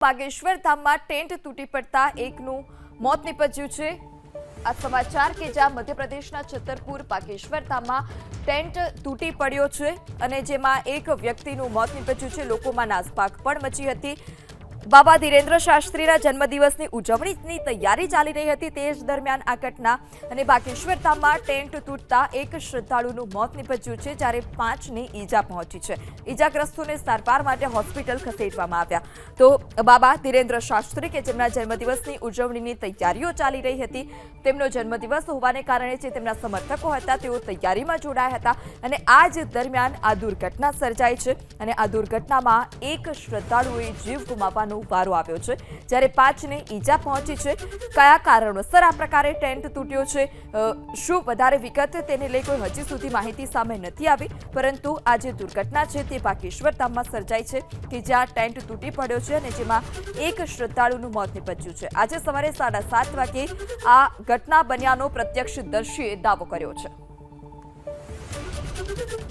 બાગેશ્વર ધામમાં ટેન્ટ તૂટી પડતા એકનું મોત નીપજ્યું છે। આ સમાચાર કે જ્યાં મધ્યપ્રદેશના છતરપુર બાગેશ્વર ધામમાં ટેન્ટ તૂટી પડ્યો છે અને જેમાં એક વ્યક્તિનું મોત નીપજ્યું છે। લોકોમાં નાસભાગ પણ મચી હતી। બાબા ધીરેન્દ્ર શાસ્ત્રીના જન્મદિવસની ઉજવણીની તૈયારી ચાલી રહી હતી તે જ દરમિયાન આ ઘટના અને બાગેશ્વર ધામમાં ટેન્ટ તૂટતા એક શ્રદ્ધાળુનું મોત નીપજ્યું છે જ્યારે 5ની ઈજા પહોંચી છે। ઈજાગ્રસ્તોને સારવાર માટે હોસ્પિટલ ખસેડવામાં આવ્યા। તો બાબા ધીરેન્દ્ર શાસ્ત્રી કે જેમના જન્મદિવસની ઉજવણીની તૈયારીઓ ચાલી રહી હતી તેમનો જન્મદિવસ હોવાને કારણે જે તેમના સમર્થકો હતા તેઓ તૈયારીમાં જોડાયા હતા અને આ જ દરમિયાન આ દુર્ઘટના સર્જાઈ છે અને આ દુર્ઘટનામાં એક શ્રદ્ધાળુએ જીવ ગુમાવવાનો વારો આવ્યો છે જ્યારે 5ને ઈજા પહોંચી છે। કયા કારણોસર આ પ્રકારે ટેન્ટ તૂટ્યો છે, શું વધારે વિગત તેને લઈ કોઈ હજી સુધી માહિતી સામે નથી આવી, પરંતુ આ જે દુર્ઘટના છે તે બાગેશ્વર ધામમાં સર્જાઈ છે કે જ્યાં ટેન્ટ તૂટી પડ્યો છે અને જેમાં એક શ્રદ્ધાળુનું મોત નીપજ્યું છે। આજે સવારે 7:30 વાગે આ ઘટના બન્યાનો પ્રત્યક્ષદર્શીએ દાવો કર્યો છે।